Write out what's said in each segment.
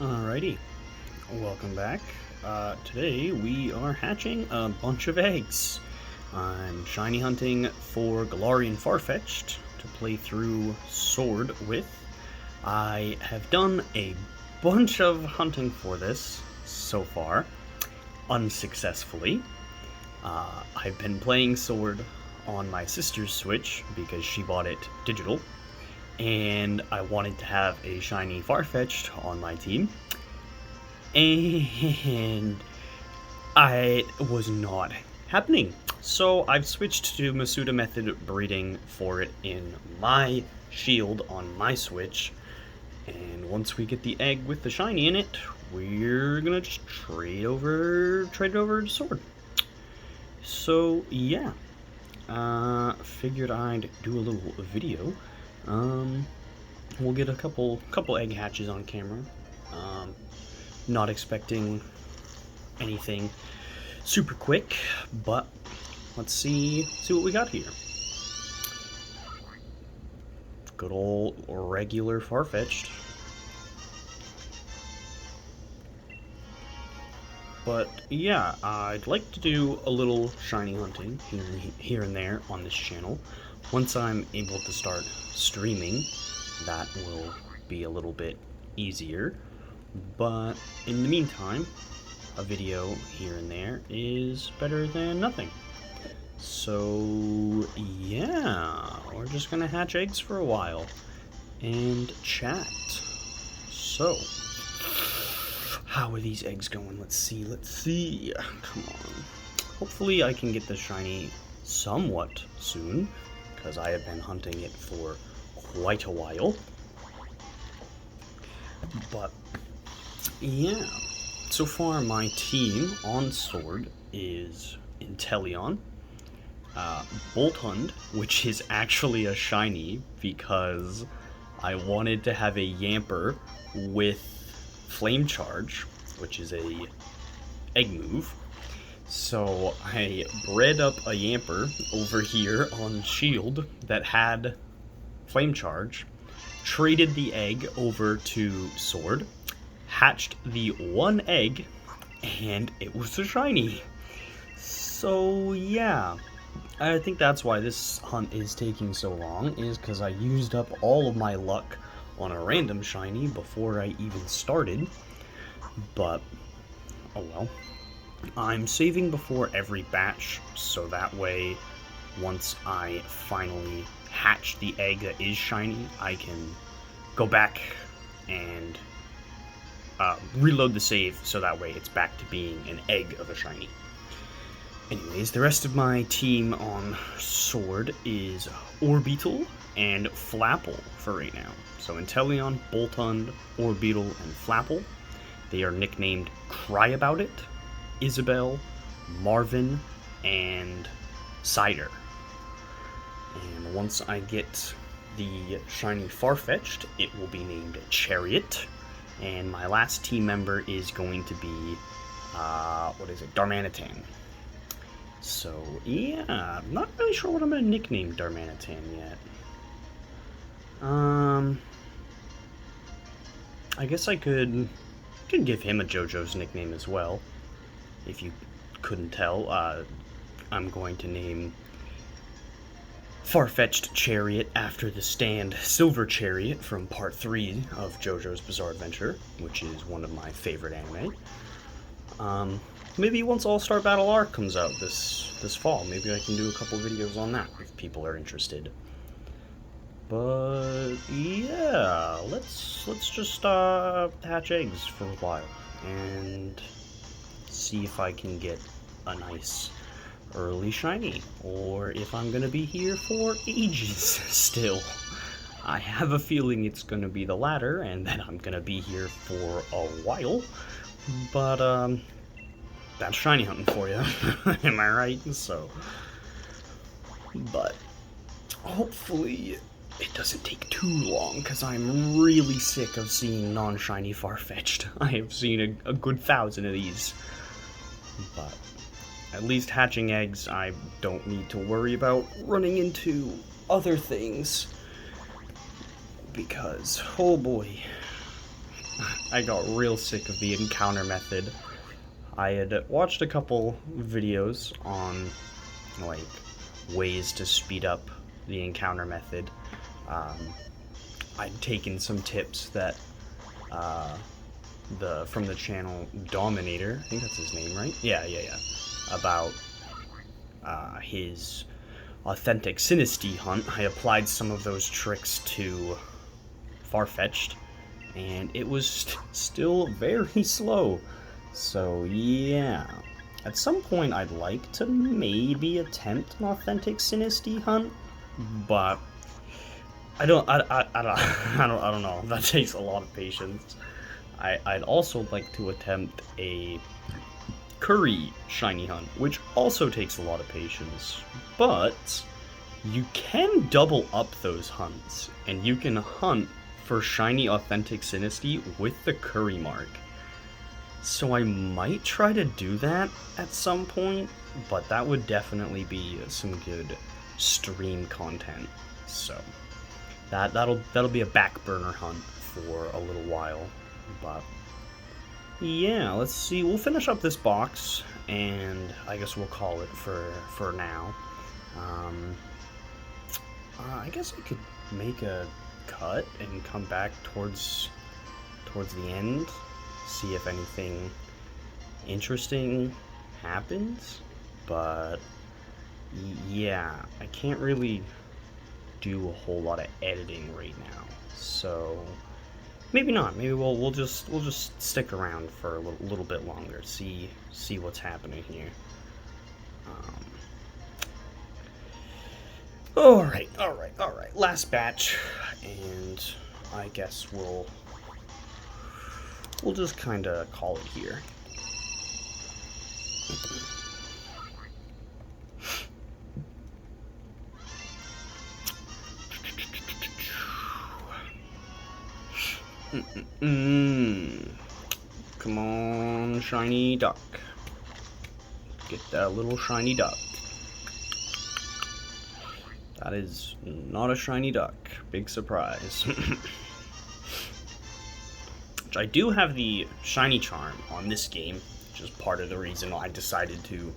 Alrighty, welcome back. Today we are hatching a bunch of eggs. I'm shiny hunting for Galar Farfetch'd to play through Sword with. I have done a bunch of hunting for this so far, unsuccessfully. I've been playing Sword on my sister's Switch because she bought it digital, and I wanted to have a shiny Farfetch'd on my team, and it was not happening. So I've switched to Masuda method breeding for it in my shield on my Switch, and once we get the egg with the shiny in it, we're gonna just trade it over to Sword. So yeah, figured I'd do a little video. We'll get a couple egg hatches on camera. Not expecting anything super quick, but let's see what we got here. Good old regular Farfetch'd. But yeah, I'd like to do a little shiny hunting here and there on this channel. Once I'm able to start streaming, that will be a little bit easier. But in the meantime, a video here and there is better than nothing. So yeah, we're just gonna hatch eggs for a while and chat. So, how are these eggs going? Let's see. Come on. Hopefully I can get the shiny somewhat soon, because I have been hunting it for quite a while. But yeah, so far my team on Sword is Inteleon, Bolthund, which is actually a shiny because I wanted to have a Yamper with Flame Charge, which is a egg move. So I bred up a Yamper over here on Shield that had Flame Charge, traded the egg over to Sword, hatched the one egg, and it was a shiny. So yeah, I think that's why this hunt is taking so long, is because I used up all of my luck on a random shiny before I even started. But oh well. I'm saving before every batch, so that way once I finally hatch the egg that is shiny, I can go back and reload the save, so that way it's back to being an egg of a shiny. Anyways, the rest of my team on Sword is Orbeetle and Flapple for right now. So Inteleon, Bolthund, Orbeetle, and Flapple. They are nicknamed Cry About It, Isabelle, Marvin, and Cider. And once I get the shiny Farfetch'd, it will be named Chariot. And my last team member is going to be, Darmanitan. So, yeah, I'm not really sure what I'm going to nickname Darmanitan yet. I guess I could give him a JoJo's nickname as well. If you couldn't tell, I'm going to name Farfetch'd Chariot after the stand Silver Chariot from Part 3 of JoJo's Bizarre Adventure, which is one of my favorite anime. Maybe once All-Star Battle Arc comes out this fall, maybe I can do a couple videos on that if people are interested. But yeah, let's just hatch eggs for a while and see if I can get a nice early shiny, or if I'm gonna be here for ages still. I have a feeling it's gonna be the latter, and that I'm gonna be here for a while, but that's shiny hunting for you. Am I right? So, but hopefully it doesn't take too long, because I'm really sick of seeing non-shiny Farfetch'd. I have seen a good 1,000 of these, but at least hatching eggs, I don't need to worry about running into other things, because, oh boy, I got real sick of the encounter method. I had watched a couple videos on, like, ways to speed up the encounter method. I'd taken some tips that from the channel Dominator, I think that's his name, right? Yeah, about his authentic Sinistea hunt. I applied some of those tricks to Farfetch'd, and it was still very slow. So yeah, at some point I'd like to maybe attempt an authentic Sinistea hunt, but I don't know. That takes a lot of patience. I'd also like to attempt a curry shiny hunt, which also takes a lot of patience, but you can double up those hunts, and you can hunt for shiny authentic Sinistea with the curry mark. So I might try to do that at some point, but that would definitely be some good stream content. So that'll be a back burner hunt for a little while, but yeah, let's see. We'll finish up this box, and I guess we'll call it for now. I guess I could make a cut and come back towards the end, see if anything interesting happens. But yeah, I can't really do a whole lot of editing right now, so maybe not. Maybe we'll just stick around for a little bit longer, see what's happening here. All right. Last batch, and I guess we'll just kind of call it here. Come on, shiny duck. Get that little shiny duck. That is not a shiny duck. Big surprise. Which I do have the shiny charm on this game, which is part of the reason why I decided to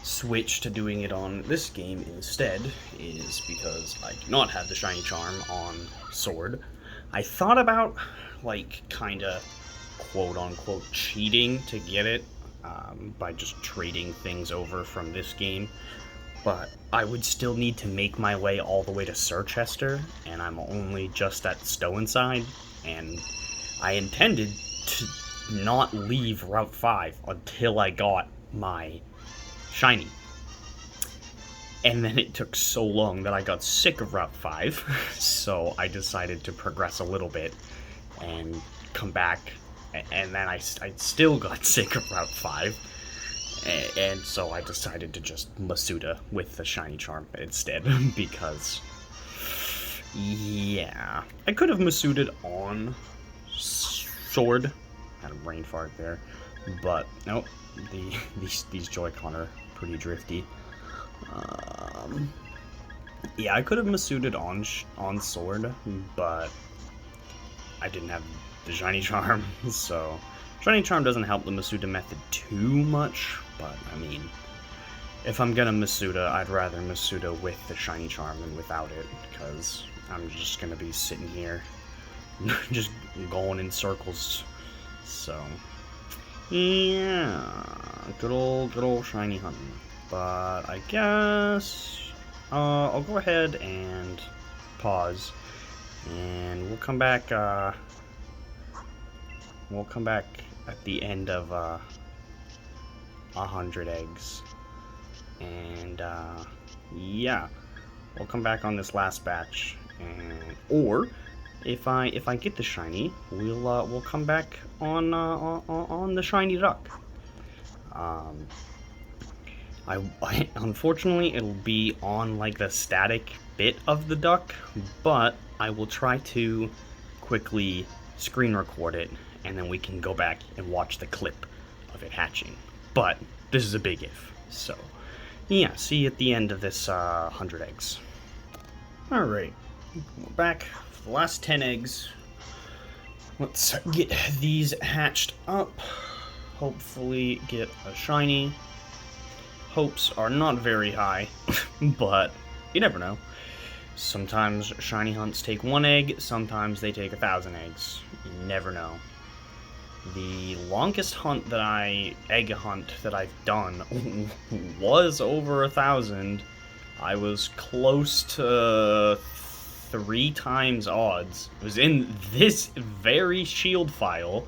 switch to doing it on this game instead, is because I do not have the shiny charm on Sword. I thought about, like, kinda quote-unquote cheating to get it, by just trading things over from this game, but I would still need to make my way all the way to Sirchester, and I'm only just at Stownside, and I intended to not leave Route 5 until I got my shiny. And then it took so long that I got sick of Route 5, so I decided to progress a little bit and come back, and then I still got sick of Route 5, and so I decided to just Masuda with the shiny charm instead, because, yeah, I could have Masuda'd on Sword. Had a brain fart there, but nope, these Joy-Con are pretty drifty. Yeah, I could have Masuda'd on Sword, but I didn't have the shiny charm, so shiny charm doesn't help the Masuda method too much, but I mean, if I'm gonna Masuda, I'd rather Masuda with the shiny charm than without it, because I'm just gonna be sitting here just going in circles. So yeah, good old shiny hunting. But I guess I'll go ahead and pause, and we'll come back. We'll come back at the end of 100 eggs, and yeah, we'll come back on this last batch, and or if I get the shiny, we'll come back on the shiny duck. I unfortunately it'll be on like the static bit of the duck, but I will try to quickly screen record it, and then we can go back and watch the clip of it hatching. But this is a big if, so yeah, see you at the end of this 100 eggs. Alright, we're back for the last 10 eggs. Let's get these hatched up. Hopefully get a shiny. Hopes are not very high, but you never know. Sometimes shiny hunts take 1 egg, sometimes they take 1,000 eggs. You never know. The longest egg hunt that I've done was over 1,000. I was close to 3 times odds. It was in this very shield file,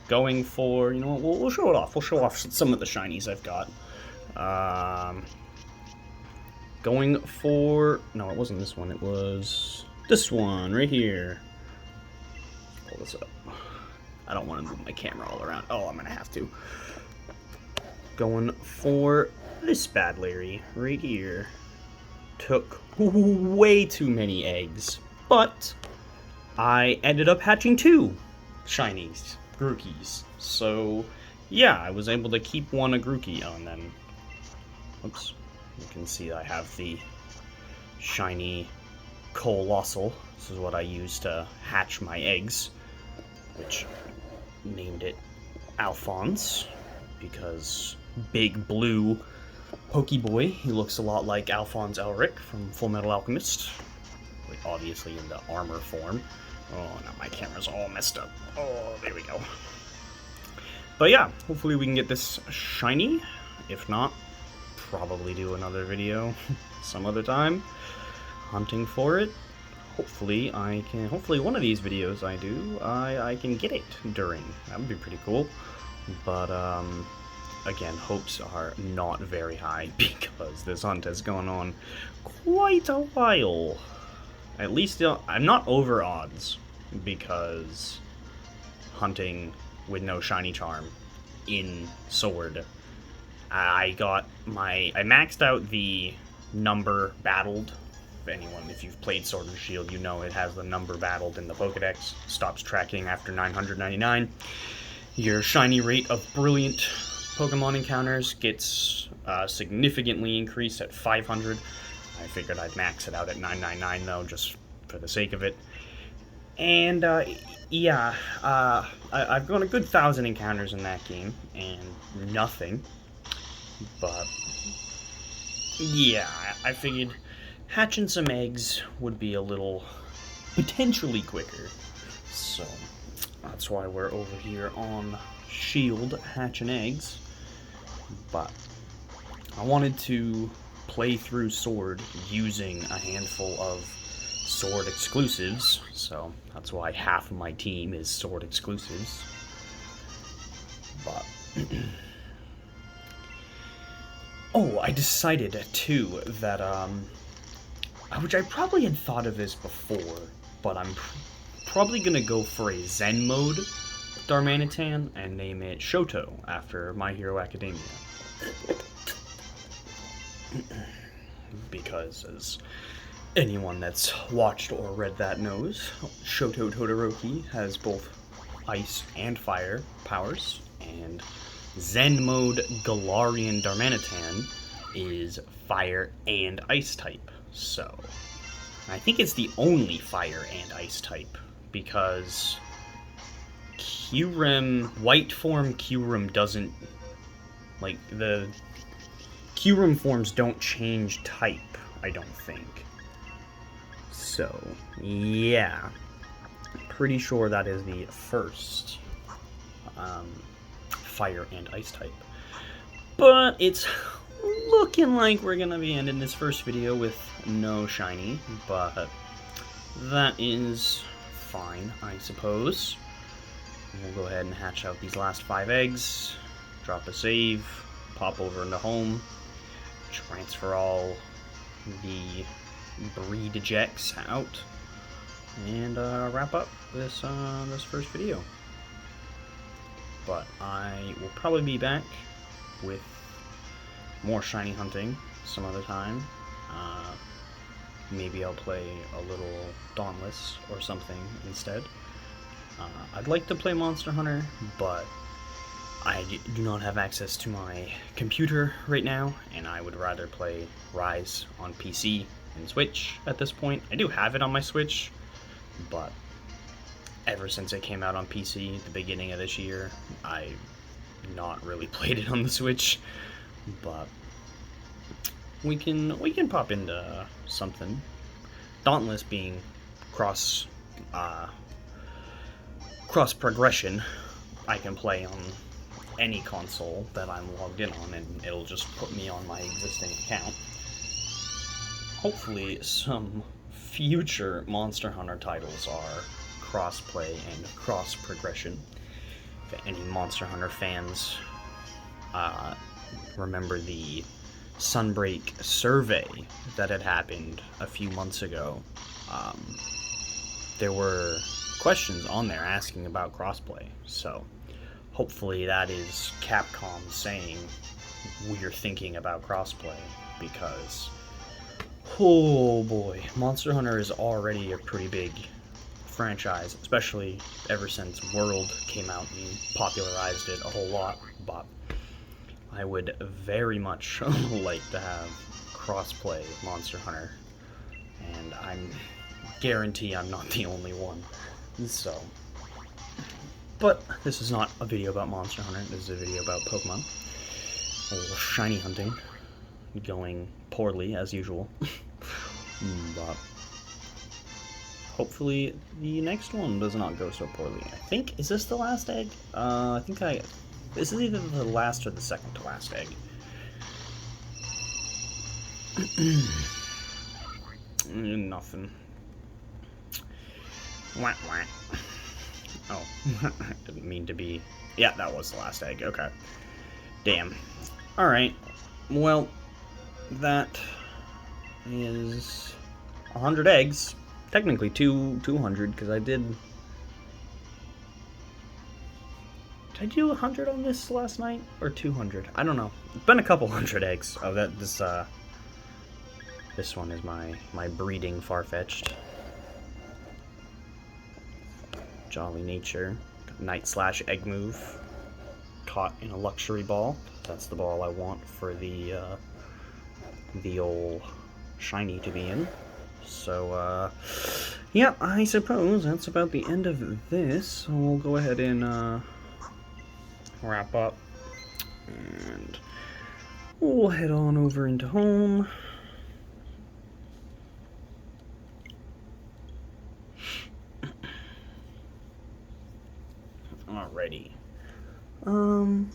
going for, you know what, we'll show it off. We'll show off some of the shinies I've got. Going for, no, it wasn't this one, it was this one right here. Pull this up. I don't want to move my camera all around. Oh, I'm gonna have to. Going for this bad Larry right here. Took way too many eggs, but I ended up hatching 2 shinies, Grookies. So yeah, I was able to keep 1 a Grookie on them. Oops. You can see I have the shiny Colossal. This is what I use to hatch my eggs, which named it Alphonse because big blue Pokeboy. He looks a lot like Alphonse Elric from Full Metal Alchemist, like obviously in the armor form. Oh, now my camera's all messed up. Oh, there we go. But yeah, hopefully we can get this shiny. If not, probably do another video some other time hunting for it. Hopefully one of these videos I can get it during. That would be pretty cool. But again, hopes are not very high because this hunt has gone on quite a while. At least I'm not over odds because hunting with no shiny charm in Sword, I maxed out the number battled. If you've played Sword and Shield, you know it has the number battled in the Pokedex. Stops tracking after 999. Your shiny rate of brilliant Pokemon encounters gets significantly increased at 500. I figured I'd max it out at 999 though, just for the sake of it. And yeah, I've gone a good 1,000 encounters in that game, and nothing. But yeah, I figured hatching some eggs would be a little potentially quicker. So that's why we're over here on Shield hatching eggs. But I wanted to play through Sword using a handful of Sword exclusives, so that's why half of my team is Sword exclusives. But oh, I decided too that which I probably had thought of this before, but I'm probably gonna go for a Zen mode Darmanitan and name it Shoto after My Hero Academia. Because as anyone that's watched or read that knows, Shoto Todoroki has both ice and fire powers, and Zen mode Galarian Darmanitan is fire and ice type. So I think it's the only fire and ice type, because white form Kyurem doesn't, like, the Kyurem forms don't change type, I don't think. So, yeah. Pretty sure that is the first fire and ice type. But it's looking like we're gonna be ending this first video with no shiny, but that is fine, I suppose. We'll go ahead and hatch out these last 5 eggs, drop a save, pop over into home, transfer all the breed ejects out, and wrap up this first video. But I will probably be back with more shiny hunting some other time. Maybe I'll play a little Dauntless or something instead. I'd like to play Monster Hunter, but I do not have access to my computer right now, and I would rather play Rise on PC and Switch at this point. I do have it on my Switch, but ever since it came out on PC at the beginning of this year. I've not really played it on the Switch, but we can pop into something. Dauntless being cross progression, I can play on any console that I'm logged in on, and it'll just put me on my existing account. Hopefully some future Monster Hunter titles are cross-play and cross-progression. If any Monster Hunter fans remember the Sunbreak survey that had happened a few months ago, there were questions on there asking about crossplay, so hopefully that is Capcom saying we're thinking about crossplay, because oh boy, Monster Hunter is already a pretty big franchise, especially ever since World came out and popularized it a whole lot, but I would very much like to have crossplay Monster Hunter, and I'm guarantee I'm not the only one. So, but this is not a video about Monster Hunter, this is a video about Pokemon. A little shiny hunting going poorly as usual. But hopefully the next one does not go so poorly. I think, is this the last egg? This is either the last or the second to last egg. Nothing. Wah, wah. Oh, I didn't mean to be... Yeah, that was the last egg, okay. Damn. Alright, well, that is 100 eggs. Technically 200, because I did I do 100 on this last night? Or 200? I don't know. It's been a couple hundred eggs. Oh, this one is my breeding Farfetch'd. Jolly nature. Night/egg move. Caught in a luxury ball. That's the ball I want for the old shiny to be in. So, yeah, I suppose that's about the end of this. So we'll go ahead and wrap up. And we'll head on over into home. Alrighty. I don't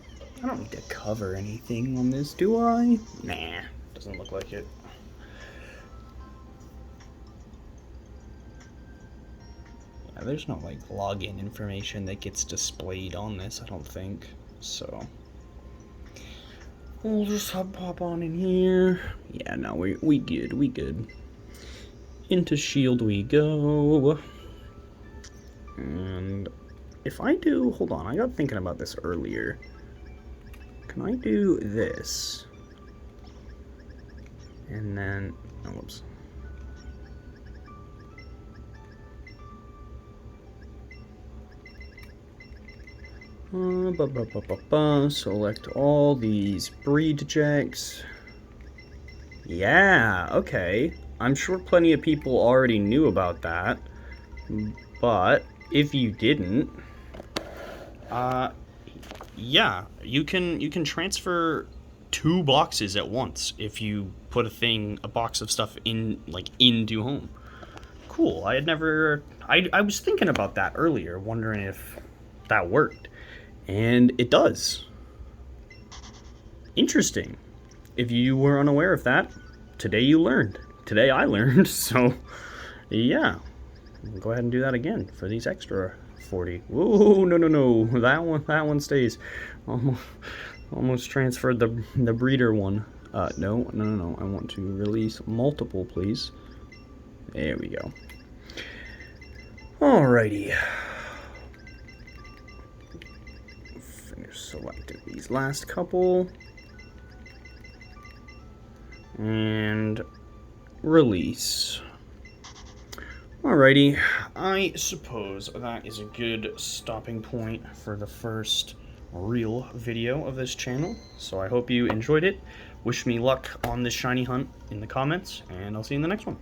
need to cover anything on this, do I? Nah, doesn't look like it. Yeah, there's no, like, login information that gets displayed on this, I don't think. So, we'll just hop on in here. Yeah, no, we good. Into Shield we go. And if I do, hold on, I got thinking about this earlier. Can I do this? And then, oh, whoops. Select all these breed checks. Yeah, okay. I'm sure plenty of people already knew about that. But if you didn't, yeah, you can transfer 2 boxes at once if you put a box of stuff into home. Cool. I was thinking about that earlier, wondering if that worked, and it does. Interesting. If you were unaware of that, today you learned. Today I learned. So, yeah. We'll go ahead and do that again for these extra 40. Whoa, no. That one stays. Almost transferred the breeder one. No. I want to release multiple, please. There we go. Alrighty. Finish selected these last couple. And release. Alrighty, I suppose that is a good stopping point for the first real video of this channel. So I hope you enjoyed it. Wish me luck on this shiny hunt in the comments, and I'll see you in the next one.